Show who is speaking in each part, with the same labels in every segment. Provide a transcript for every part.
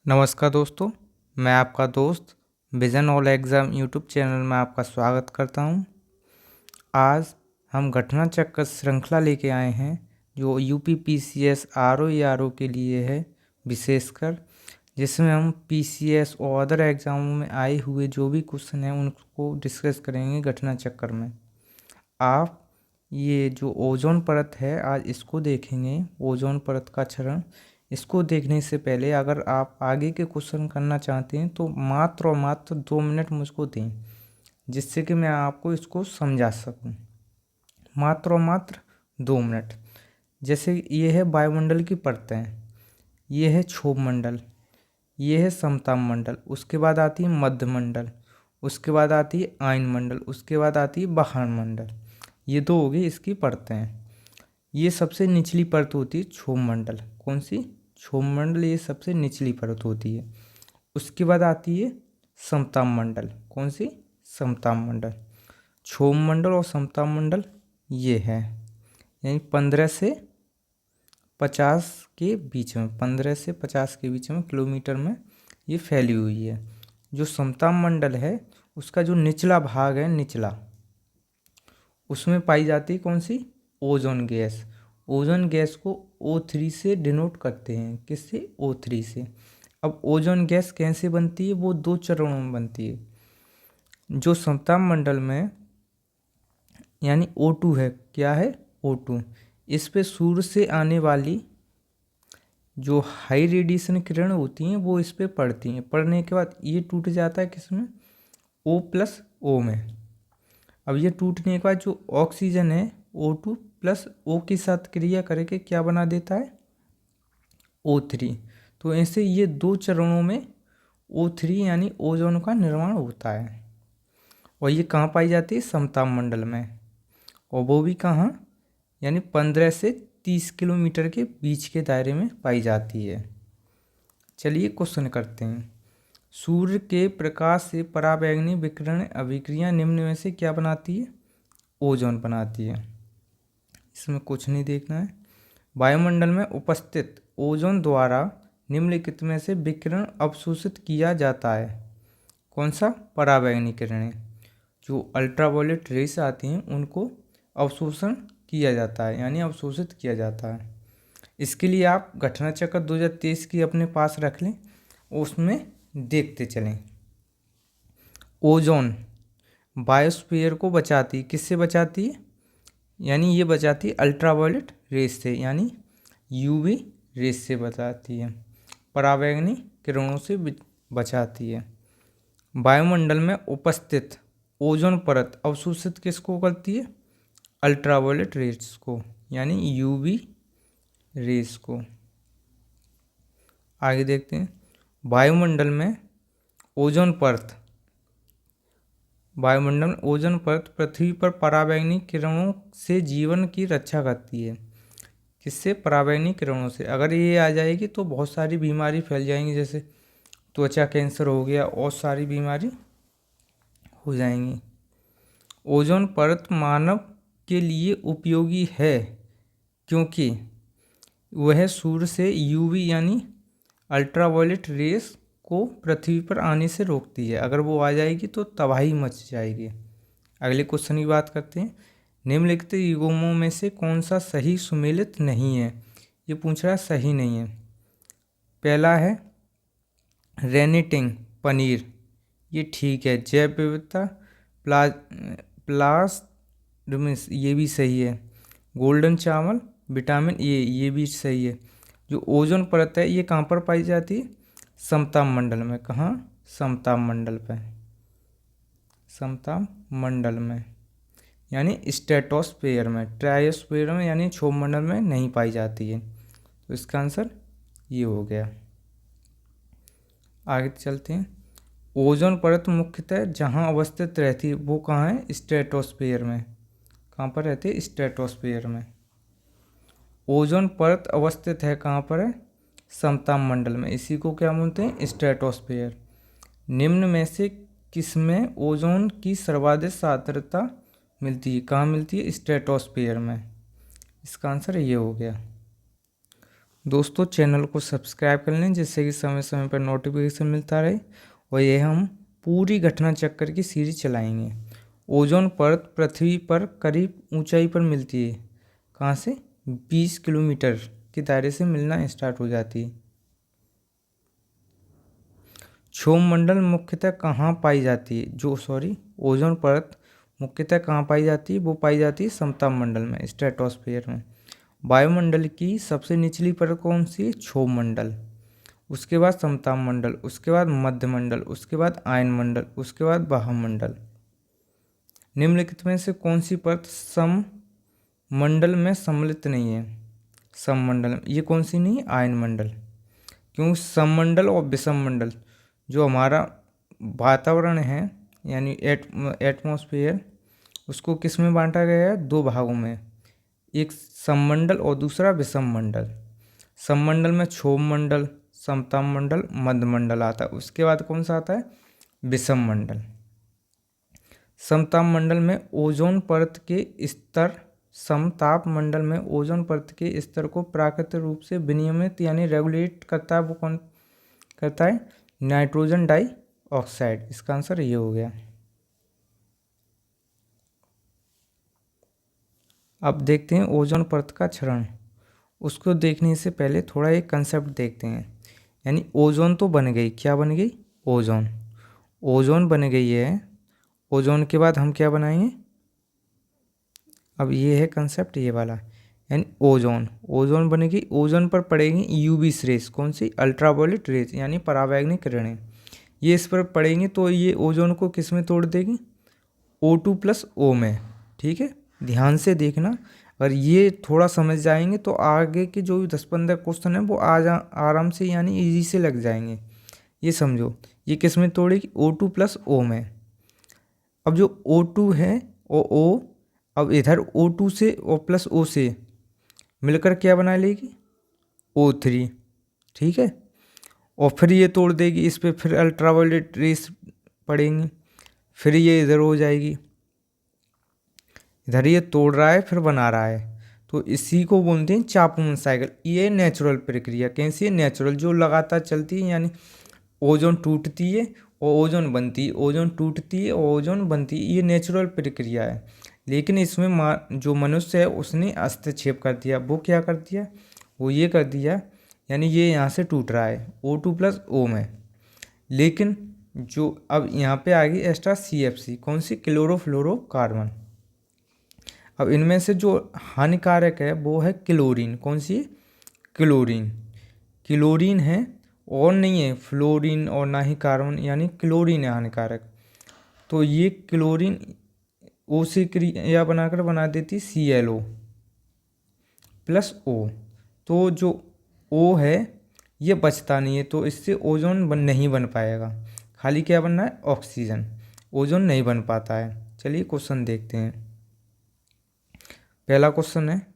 Speaker 1: नमस्कार दोस्तों, मैं आपका दोस्त vision all exam YouTube channel में आपका स्वागत करता हूं। आज हम घटना चक्र श्रृंखला लेके आए हैं जो यूपी पीसीएस आरओ के लिए है, विशेषकर जिसमें हम पीसीएस और अदर एग्ज़ामों में आए हुए जो भी क्वेश्चन हैं उनको डिस्कस करेंगे घटना चक्र में। आप ये जो ओजोन परत है आज इसको देखेंगे, ओजोन परत का क्षरण। इसको देखने से पहले अगर आप आगे के क्वेश्चन करना चाहते हैं तो मात्र और मात्र 2 मिनट मुझको दें, जिससे कि मैं आपको इसको समझा सकूं। मात्र और मात्र 2 मिनट। जैसे ये है वायुमंडल की परतें, ये है क्षोभ मंडल, ये है समताप मंडल, उसके बाद आती है मध्य मंडल, उसके बाद आती है आयन मंडल, उसके बाद आती है बाहर मंडल। ये दो हो गई इसकी परतें। ये सबसे निचली परत होती है क्षोभ मंडल। कौन सी? क्षोभ मंडल, ये सबसे निचली परत होती है। उसके बाद आती है समताप मंडल। कौन सी? समताप मंडल। क्षोभ मंडल और समताप मंडल ये है, यानी 15 से 50 के बीच में, 15 से 50 के बीच में किलोमीटर में ये फैली हुई है। जो समताप मंडल है उसका जो निचला भाग है, निचला, उसमें पाई जाती है कौन सी? Ozone gas. ओजोन गैस को O3 से डिनोट करते हैं। किससे? O3 से। अब ओजोन गैस कैसे बनती है? वो 2 चरणों में बनती है। जो समताप मंडल में यानी O2 है, क्या है? O2। इस पे सूर्य से आने वाली जो हाई रेडिएशन किरण होती हैं वो इस पे पड़ती हैं। पड़ने के बाद ये टूट जाता है किसमें? O+O में। अब ये टूटने के बाद जो ऑक्सीजन है O2+O के साथ क्रिया करके क्या बना देता है? O3। तो ऐसे ये 2 चरणों में O3 यानी ओजोन का निर्माण होता है। और ये कहाँ पाई जाती है? समताप मंडल में। और वो भी कहाँ? यानी 15 से 30 किलोमीटर के बीच के दायरे में पाई जाती है। चलिए क्वेश्चन करते हैं। सूर्य के प्रकाश से पराबैंगनी विकिरण अभिक्रिया निम्न में से क्या बनाती है? ओजोन बनाती है। इसमें कुछ नहीं देखना है। वायुमंडल में उपस्थित ओजोन द्वारा निम्नलिखित में से विकिरण अवशोषित किया जाता है। कौन सा? पराबैंगनी किरणें। जो अल्ट्रावायलेट रेस आती हैं उनको अवशोषण किया जाता है, यानी अवशोषित किया जाता है। इसके लिए आप घटना चक्र 2023 की अपने पास रख लें, उसमें देखते चलें। ओजोन बायोस्फीयर को बचाती, किससे बचाती है? यानी ये बचाती है अल्ट्रावायलेट रेस से, यानी यूवी रेस से बचाती है, पराबैंगनी किरणों से बचाती है। वायुमंडल में उपस्थित ओजोन परत अवशोषित किसको करती है? अल्ट्रावायलेट रेस को, यानी यूवी रेस को। आगे देखते हैं। वायुमंडल में ओजोन परत, वायुमंडल में ओजोन परत पृथ्वी पर पराबैंगनी किरणों से जीवन की रक्षा करती है। किससे? पराबैंगनी किरणों से। अगर ये आ जाएगी तो बहुत सारी बीमारी फैल जाएंगी, जैसे त्वचा कैंसर हो गया और सारी बीमारी हो जाएंगी। ओजोन परत मानव के लिए उपयोगी है क्योंकि वह सूर्य से यूवी यानी अल्ट्रावायलेट रेस को पृथ्वी पर आने से रोकती है। अगर वो आ जाएगी तो तबाही मच जाएगी। अगले क्वेश्चन की बात करते हैं। निम्नलिखित युग्मों में से कौन सा सही सुमेलित नहीं है? ये पूछ रहा है सही नहीं है। पहला है रेनिटिंग पनीर, ये ठीक है। जैव विविधता प्लास्मिस, ये भी सही है। गोल्डन चावल, विटामिन ए, ये भी सही है। जो ओजोन परत है ये कहाँ पर पाई जाती है? समताप मंडल में। कहाँ? समताप मंडल पे, समताप मंडल में, यानी स्ट्रेटोस्फेयर में। ट्रायोस्फेयर में यानी क्षोभ मंडल में नहीं पाई जाती है। तो इसका आंसर ये हो गया। आगे चलते हैं। ओजोन परत मुख्यतः जहाँ अवस्थित रहती है वो कहाँ है? स्ट्रेटोस्फेयर में। कहाँ पर रहती है? स्ट्रेटोस्फेयर में। ओजोन परत अवस्थित है कहाँ पर है? समताप मंडल में। इसी को क्या बोलते हैं? स्ट्रेटोस्फेयर। निम्न में से किसमें ओजोन की सर्वाधिक सांद्रता मिलती है? कहाँ मिलती है? स्ट्रेटोस्फेयर में। इसका आंसर ये हो गया। दोस्तों चैनल को सब्सक्राइब कर लें जिससे कि समय समय पर नोटिफिकेशन मिलता रहे। और ये हम पूरी घटना चक्कर की सीरीज चलाएंगे। ओजोन परत पृथ्वी पर करीब ऊंचाई पर मिलती है। कहाँ से? 20 किलोमीटर के दायरे से मिलना स्टार्ट हो जाती है। क्षोभ मंडल मुख्यतः कहाँ पाई जाती है? ओजोन परत मुख्यतः कहाँ पाई जाती है? वो पाई जाती है समताप मंडल में, स्ट्रेटोस्फेयर में। वायुमंडल की सबसे निचली परत कौन सी है? क्षोभ मंडल। उसके बाद समताप मंडल, उसके बाद मध्य मंडल, उसके बाद आयन मंडल, उसके बाद बाह्यमंडल। निम्नलिखित में से कौन सी परत सम मंडल में सम्मिलित नहीं है? सममंडल में ये कौन सी नहीं है? आयन मंडल। क्यों? सममंडल और विषम मंडल जो हमारा वातावरण है यानी एटमॉस्फेयर, उसको किस में बांटा गया है? 2 भागों में, एक सममंडल और दूसरा विषम मंडल। सममंडल में क्षोभ मंडल, समताप मंडल, मध्य मंडल आता है। उसके बाद कौन सा आता है? विषम मंडल। समताप मंडल में ओजोन परत के स्तर समताप मंडल में ओजोन परत के स्तर को प्राकृतिक रूप से विनियमित यानी रेगुलेट करता है। वो कौन करता है? Nitrogen dioxide. इसका आंसर ये हो गया। अब देखते हैं ओजोन परत का क्षरण। उसको देखने से पहले थोड़ा एक कंसेप्ट देखते हैं। यानी ओजोन तो बन गई, क्या बन गई? ओजोन। ओजोन बन गई है। ओजोन के बाद हम क्या बनाएंगे? अब ये है कंसेप्ट ये वाला, यानी ओजोन बनेगी। ओजोन पर पड़ेगी यूवी रेस, कौन सी? अल्ट्रावायलेट रेस यानी पराबैंगनी किरणें। ये इस पर पड़ेंगी तो ये ओजोन को किस में तोड़ देगी? O2+O में। ठीक है, ध्यान से देखना। अगर ये थोड़ा समझ जाएंगे तो आगे के जो भी 10-15 क्वेश्चन है वो आराम से यानी इजी से लग जाएंगे। ये समझो, ये किस में तोड़ेगी? O2+O में। अब जो O2 है और O, अब इधर O2 से और +O से मिलकर क्या बना लेगी? O3। ठीक है, और फिर ये तोड़ देगी, इस पर फिर अल्ट्रावायलेट रेस पड़ेंगी, फिर ये इधर हो जाएगी। इधर ये तोड़ रहा है फिर बना रहा है, तो इसी को बोलते हैं चापमन साइकिल। ये नेचुरल प्रक्रिया कैसी है? नेचुरल, जो लगातार चलती है। यानी ओजोन टूटती है और ओजोन बनती है, ओजोन टूटती है और ओजोन बनती है। ये नेचुरल प्रक्रिया है। लेकिन इसमें जो मनुष्य है उसने हस्तक्षेप कर दिया। वो क्या कर दिया? वो ये कर दिया, यानी ये यहाँ से टूट रहा है O2+O में। लेकिन जो अब यहाँ पे आ गई एक्स्ट्रा CFC, कौन सी? क्लोरोफ्लोरोकार्बन। अब इनमें से जो हानिकारक है वो है क्लोरीन। कौन सी? क्लोरीन। क्लोरीन है और नहीं है फ्लोरीन और ना ही कार्बन, यानी क्लोरीन है हानिकारक। तो ये क्लोरीन O से क्रिया बनाकर बना देती ClO+O। तो जो O है ये बचता नहीं है, तो इससे ओजोन नहीं बन पाएगा। खाली क्या बनना है? ऑक्सीजन। ओजोन नहीं बन पाता है। चलिए क्वेश्चन देखते हैं। पहला क्वेश्चन है,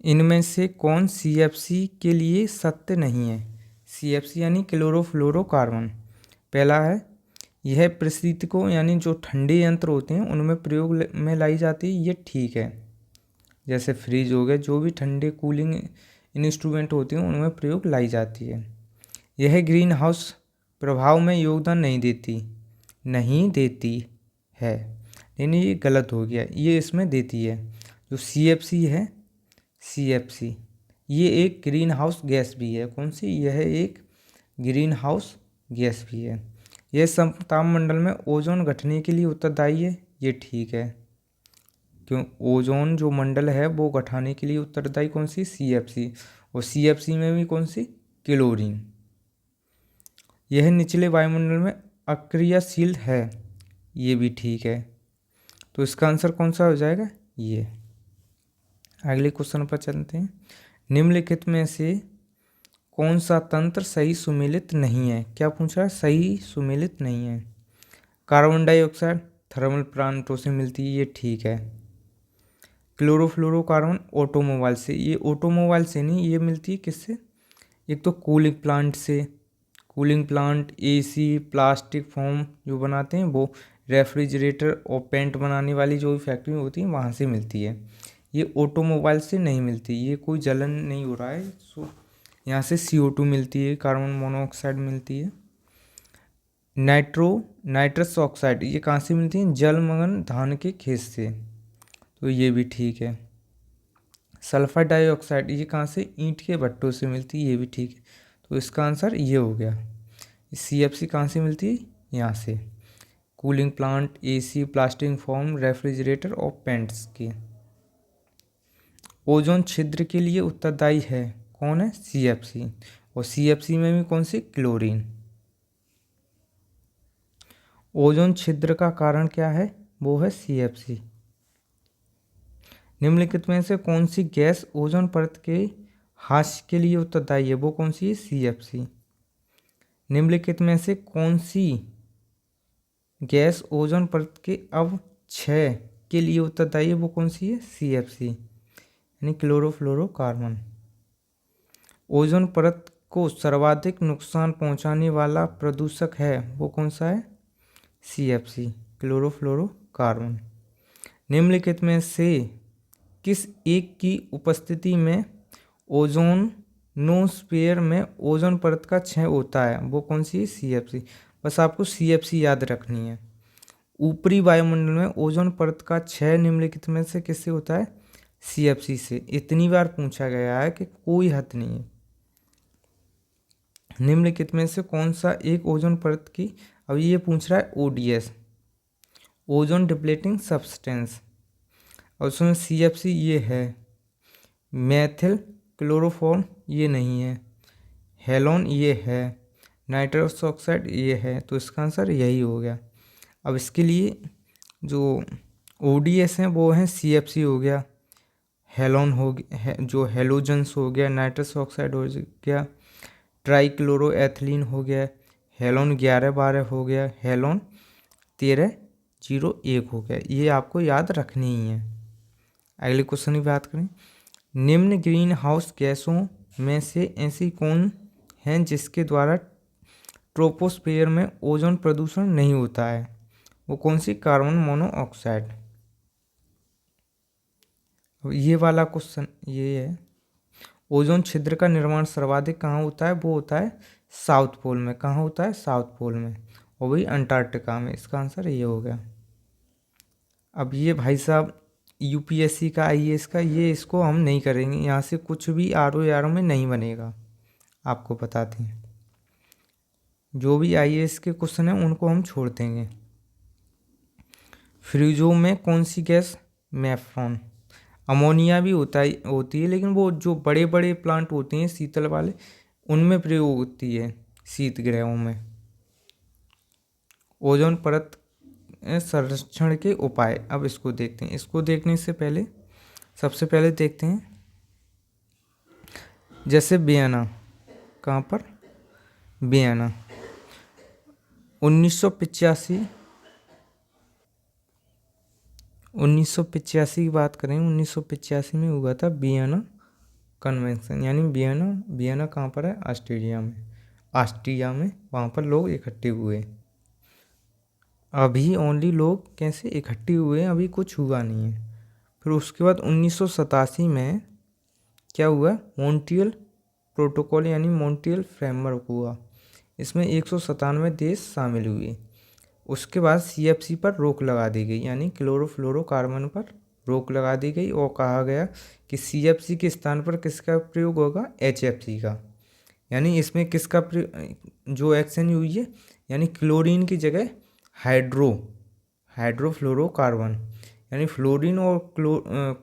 Speaker 1: इनमें से कौन CFC के लिए सत्य नहीं है? CFC यानी क्लोरोफ्लोरोकार्बन। पहला है, यह परिस्थितिकों यानी जो ठंडे यंत्र होते हैं उनमें प्रयोग में लाई जाती है। ये ठीक है, जैसे फ्रिज हो गए, जो भी ठंडे कूलिंग इंस्ट्रूमेंट होते हैं उनमें प्रयोग लाई जाती है। यह ग्रीन हाउस प्रभाव में योगदान नहीं देती है, यानी ये गलत हो गया। ये इसमें देती है। जो CFC है, CFC ये एक ग्रीन हाउस गैस भी है। कौन सी? यह एक ग्रीन हाउस गैस भी है। यह समताप मंडल में ओजोन घटने के लिए उत्तरदायी है। ये ठीक है, क्यों? ओजोन जो मंडल है वो घटाने के लिए उत्तरदायी कौन सी? CFC। और CFC में भी कौन सी? क्लोरीन। यह निचले वायुमंडल में अक्रियाशील है। ये भी ठीक है, तो इसका आंसर कौन सा हो जाएगा? ये। अगले क्वेश्चन पर चलते हैं। निम्नलिखित में से कौन सा तंत्र सही सुमेलित नहीं है? क्या पूछा है? सही सुमेलित नहीं है। कार्बन डाइऑक्साइड थर्मल प्लांटों से मिलती है। ये ठीक है। क्लोरोफ्लोरोकार्बन ऑटोमोबाइल से, ये ऑटोमोबाइल से नहीं, ये मिलती है किससे? एक तो कूलिंग प्लांट से, cooling plant, AC, plastic foam जो बनाते हैं वो, रेफ्रिजरेटर और पेंट बनाने वाली जो भी फैक्ट्री होती है वहाँ से मिलती है। ये ऑटोमोबाइल से नहीं मिलती, ये कोई जलन नहीं हो रहा है। सो यहाँ से CO2 मिलती है, कार्बन मोनोऑक्साइड मिलती है। नाइट्रस ऑक्साइड ये कहाँ से मिलती है? जलमग्न धान के खेत से, तो ये भी ठीक है। सल्फर डाइऑक्साइड ये कहाँ से? ईंट के भट्टों से मिलती है, ये भी ठीक है। तो इसका आंसर ये हो गया। CFC कहाँ से मिलती है? यहाँ से। Cooling plant, AC, plastic form, refrigerator और पेंट्स की। ओजोन छिद्र के लिए उत्तरदायी है कौन है? CFC। और CFC में भी कौन सी? क्लोरीन। ओजोन छिद्र का कारण क्या है? वो है CFC। निम्नलिखित में से कौन सी गैस ओजोन परत के ह्रास के लिए उत्तरदायी है? वो कौन सी है? CFC। निम्नलिखित में से कौन सी गैस ओजोन परत के अवक्षय के लिए उत्तरदायी है? वो कौन सी है? CFC यानी क्लोरोफ्लोरोकार्बन। ओजोन परत को सर्वाधिक नुकसान पहुंचाने वाला प्रदूषक है वो कौन सा है? CFC chlorofluorocarbon. निम्नलिखित में से किस एक की उपस्थिति में ओजोनोस्फीयर में ओजोन परत का क्षय होता है? वो कौन सी है? CFC। बस आपको CFC याद रखनी है। ऊपरी वायुमंडल में ओजोन परत का क्षय निम्नलिखित में से किससे होता है? CFC से। इतनी बार पूछा गया है कि कोई हद नहीं है। निम्नलिखित में से कौन सा एक ओजोन परत की, अब ये पूछ रहा है ODS, ओजोन डिप्लेटिंग सब्सटेंस, और उसमें CFC ये है। मेथिल क्लोरोफॉर्म ये नहीं है। हेलोन ये है। नाइट्रस ऑक्साइड ये है। तो इसका आंसर यही हो गया। अब इसके लिए जो ODS हैं वो हैं CFC हो गया, हेलोन हो गया, जो हेलोजन्स हो गया, नाइट्रस ऑक्साइड हो गया, ट्राईक्लोरोएथिलीन हो गया, हेलोन 11-12 हो गया, हेलोन 13-01 हो गया। ये आपको याद रखनी ही है। अगले क्वेश्चन की बात करें। निम्न ग्रीन हाउस गैसों में से ऐसी कौन है जिसके द्वारा ट्रोपोस्फीयर में ओजोन प्रदूषण नहीं होता है? वो कौन सी? Carbon monoxide. अब ये वाला क्वेश्चन ये है, ओजोन छिद्र का निर्माण सर्वाधिक कहाँ होता है? वो होता है साउथ पोल में। कहाँ होता है? साउथ पोल में, और वही अंटार्कटिका में। इसका आंसर ये हो गया। अब ये भाई साहब UPSC का, IAS का, ये इसको हम नहीं करेंगे। यहाँ से कुछ भी RO में नहीं बनेगा, आपको बताते हैं। जो भी IAS के क्वेश्चन हैं उनको हम छोड़ देंगे। फ्यूजो में कौन सी गैस? मेफ्रॉन। अमोनिया भी होती है, लेकिन वो जो बड़े बड़े प्लांट होते हैं शीतल वाले, उनमें प्रयोग होती है, शीत गृहों में। ओजोन परत संरक्षण के उपाय, अब इसको देखते हैं। इसको देखने से पहले सबसे पहले देखते हैं, जैसे वियना, कहाँ पर? वियना 1985 की बात करें, 1985 में हुआ था वियना कन्वेंशन। यानी वियना कहाँ पर है? ऑस्ट्रिया में वहाँ पर लोग इकट्ठे हुए। अभी ओनली लोग कैसे इकट्ठे हुए हैं, अभी कुछ हुआ नहीं है। फिर उसके बाद 1987 में क्या हुआ? मॉन्ट्रियल प्रोटोकॉल यानी मॉन्ट्रियल फ्रेमवर्क हुआ। इसमें 197 देश शामिल हुए। उसके बाद CFC पर रोक लगा दी गई, यानी क्लोरोफ्लोरोकार्बन पर रोक लगा दी गई, और कहा गया कि CFC के स्थान पर किसका प्रयोग होगा? HFC का। यानी इसमें किसका जो एक्शन हुई है, यानी क्लोरीन की जगह हाइड्रोफ्लोरोकार्बन, यानी फ्लोरीन और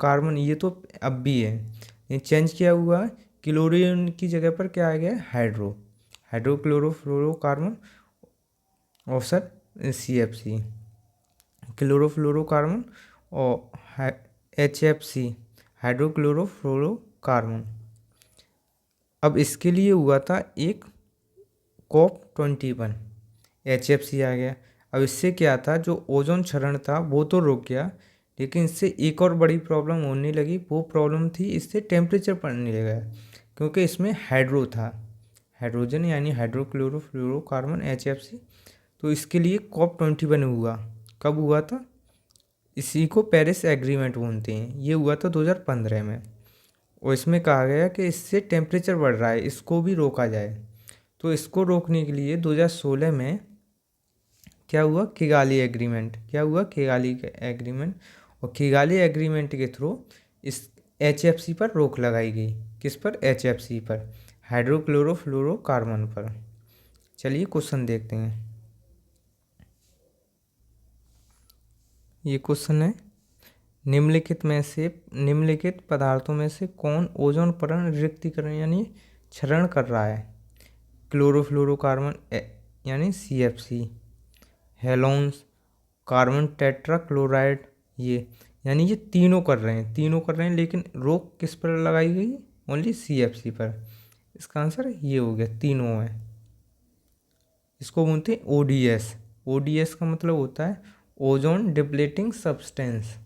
Speaker 1: कार्बन ये तो अब भी है, ये चेंज किया हुआ है। क्लोरीन की जगह पर क्या आ गया? हाइड्रोक्लोरोफ्लोरोकार्बन, ऑप्शन CFC क्लोरोफ्लोरोकार्बन, और HFC हाइड्रोक्लोरोफ्लोरोकार्बन। अब इसके लिए हुआ था एक COP21, HFC आ गया। अब इससे क्या था, जो ओजोन क्षरण था वो तो रुक गया, लेकिन इससे एक और बड़ी प्रॉब्लम होने लगी। वो प्रॉब्लम थी, इससे टेम्परेचर बढ़ने लगा, क्योंकि इसमें हाइड्रो था, हाइड्रोजन यानी हाइड्रोक्लोरोफ्लोरोकार्बन HFC। तो इसके लिए COP21 हुआ। कब हुआ था? इसी को पेरिस एग्रीमेंट बोलते हैं। ये हुआ था 2015 में, और इसमें कहा गया कि इससे टेम्परेचर बढ़ रहा है, इसको भी रोका जाए। तो इसको रोकने के लिए 2016 में क्या हुआ, किगाली एग्रीमेंट। क्या हुआ, किगाली एग्रीमेंट। और किगाली एग्रीमेंट के थ्रू इस HFC पर रोक लगाई गई। किस पर, HFC पर, हाइड्रोक्लोरोफ्लोरोकार्बन पर। चलिए क्वेश्चन देखते हैं। ये क्वेश्चन है, निम्नलिखित पदार्थों में से कौन ओजोन परत रिक्तीकरण यानी क्षरण कर रहा है। क्लोरोफ्लोरोकार्बन यानी CFC, हेलोन्स, कार्बन टेट्राक्लोराइड, ये यानी ये तीनों कर रहे हैं, लेकिन रोक किस पर लगाई गई, ओनली CFC पर। इसका आंसर ये हो गया, तीनों है। इसको बोलते हैं ODS। ODS का मतलब होता है ओजोन डिप्लीटिंग सब्सटेंस।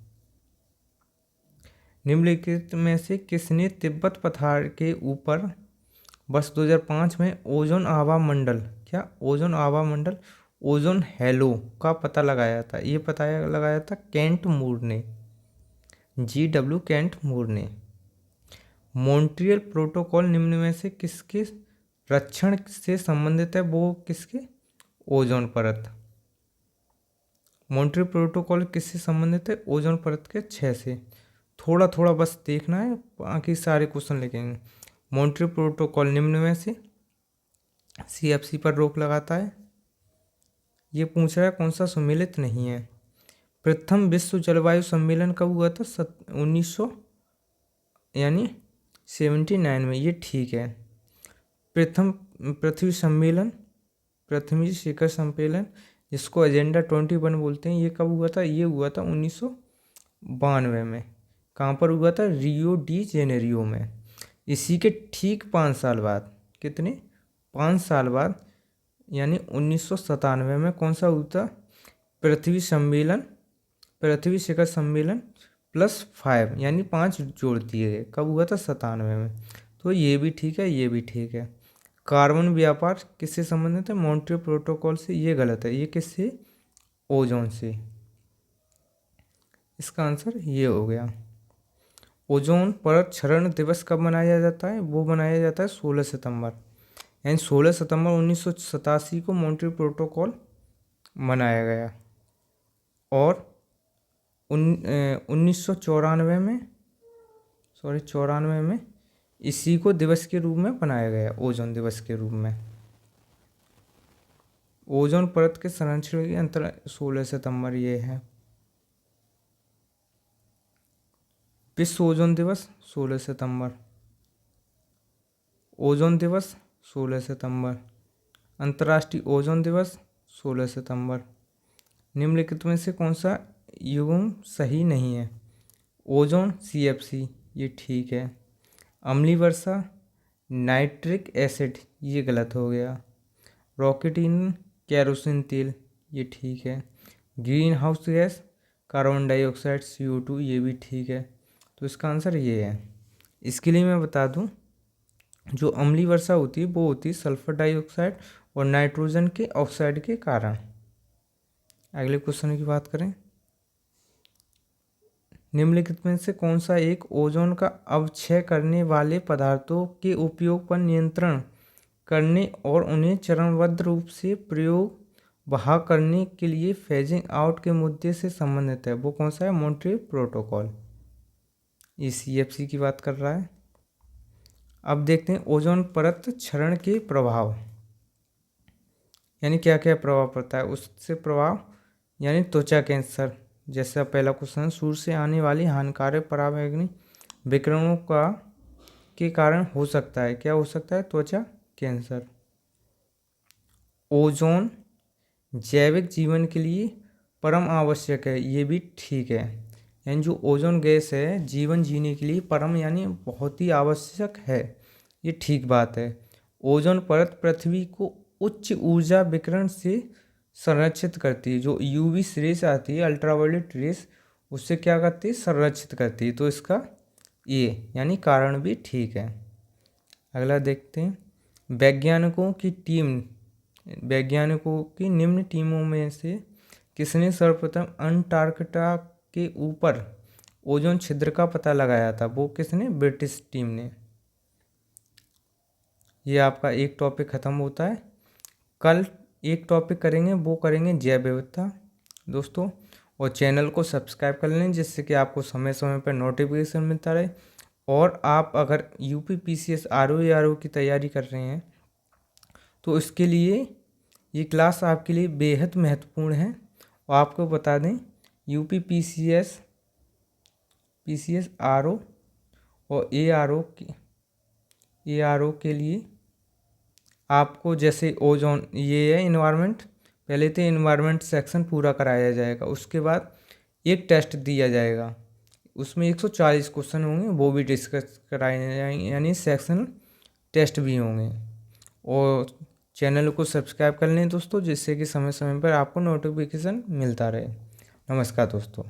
Speaker 1: निम्नलिखित में से किसने तिब्बत पठार के ऊपर वर्ष 2005 में ओजोन आभा मंडल, क्या ओजोन आभा मंडल, ओजोन हेलो का पता लगाया था। ये पता लगाया था केंट मूर ने, GW केंट मूर ने। मॉन्ट्रियल प्रोटोकॉल निम्न में से किसके रक्षण से संबंधित है, वो किसके, ओजोन परत। मॉन्ट्रियल प्रोटोकॉल किससे संबंधित है, ओजोन परत के 6 से। थोड़ा थोड़ा बस देखना है, बाकी सारे क्वेश्चन लिखेंगे। मॉन्ट्रियल प्रोटोकॉल निम्न में से CFC पर रोक लगाता है। ये पूछ रहा है कौन सा सम्मिलित नहीं है। प्रथम विश्व जलवायु सम्मेलन कब हुआ था, 1900 यानी 79 में, ये ठीक है। प्रथम पृथ्वी सम्मेलन, पृथ्वी शिखर सम्मेलन, जिसको एजेंडा 21 बोलते हैं, ये कब हुआ था, ये हुआ था 1992 में। कहाँ पर हुआ था, रियो डी जेनेरियो में। इसी के ठीक 5 साल बाद, कितने, 5 साल बाद, यानी 1997 में कौन सा हुआ था, पृथ्वी सम्मेलन, पृथ्वी शिखर सम्मेलन +5 यानी 5 जोड़ दिए गए। कब हुआ था, 97 में। तो ये भी ठीक है, ये भी ठीक है। कार्बन व्यापार किससे संबंधित है, मॉन्ट्रियल प्रोटोकॉल से, ये गलत है। ये किससे, ओजोन से। इसका आंसर ये हो गया। ओजोन परत क्षरण दिवस कब मनाया जाता है, वो मनाया जाता है 16 सितंबर, यानी 16 सितंबर 1987 को मॉन्ट्रियल प्रोटोकॉल मनाया गया। और 1994 में, 94 में इसी को दिवस के रूप में बनाया गया, ओजोन दिवस के रूप में। ओजोन परत के संरक्षण की अंतर 16 सितंबर ये है। विश्व ओजोन दिवस 16 सितंबर, ओजोन दिवस 16 सितंबर, अंतर्राष्ट्रीय ओजोन दिवस 16 सितंबर। निम्नलिखित में से कौन सा युग्म सही नहीं है, ओजोन CFC, ये ठीक है। अम्लीय वर्षा, नाइट्रिक एसिड, ये गलत हो गया। रॉकेट ईंधन, केरोसिन तेल, ये ठीक है। Green house gas, carbon dioxide CO2, ये भी ठीक है। तो इसका आंसर ये है। इसके लिए मैं बता दूं, जो अम्लीय वर्षा होती है वो होती है सल्फर डाइऑक्साइड और नाइट्रोजन के ऑक्साइड के कारण। अगले क्वेश्चन की बात करें, निम्नलिखित में से कौन सा एक ओजोन का अवक्षय करने वाले पदार्थों के उपयोग पर नियंत्रण करने और उन्हें चरणबद्ध रूप से प्रयोग बहा करने के लिए फेजिंग आउट के मुद्दे से संबंधित है, वो कौन सा है, मॉन्ट्रियल प्रोटोकॉल। ये CFC की बात कर रहा है। अब देखते हैं ओजोन परत क्षरण के प्रभाव, यानी क्या क्या प्रभाव पड़ता है उससे। प्रभाव यानी त्वचा कैंसर, जैसा पहला क्वेश्चन, सूर्य से आने वाली हानिकारक पराबैंगनी विकिरणों का के कारण हो सकता है, क्या हो सकता है, त्वचा कैंसर। ओजोन जैविक जीवन के लिए परम आवश्यक है, ये भी ठीक है। यानी जो ओजोन गैस है जीवन जीने के लिए परम यानी बहुत ही आवश्यक है, ये ठीक बात है। ओजोन परत पृथ्वी को उच्च ऊर्जा विकिरण से संरक्षित करती है। जो UV रेस आती है, अल्ट्रावायलेट रेस, उससे क्या करती है, संरक्षित करती है। तो इसका ये यानी कारण भी ठीक है। अगला देखते हैं, वैज्ञानिकों की निम्न टीमों में से किसने सर्वप्रथम अंटार्कटिका के ऊपर ओजोन छिद्र का पता लगाया था, वो किसने? ब्रिटिश टीम ने। ये आपका एक टॉपिक ख़त्म होता है। कल एक टॉपिक करेंगे, वो करेंगे जैव विविधता दोस्तों। और चैनल को सब्सक्राइब कर लें जिससे कि आपको समय समय पर नोटिफिकेशन मिलता रहे। और आप अगर UPPCS RO की तैयारी कर रहे हैं तो इसके लिए ये क्लास आपके लिए बेहद महत्वपूर्ण है। और आपको बता दें UPPCS RO और ARO के लिए आपको जैसे ओजोन ये है इन्वायरमेंट, पहले तो इन्वायरमेंट सेक्शन पूरा कराया जाएगा, उसके बाद एक टेस्ट दिया जाएगा, उसमें 140 क्वेश्चन होंगे, वो भी डिस्कस कराए जाएंगे, यानी सेक्शन टेस्ट भी होंगे। और चैनल को सब्सक्राइब कर लें दोस्तों जिससे कि समय समय पर आपको नोटिफिकेशन मिलता रहे। नमस्कार दोस्तों।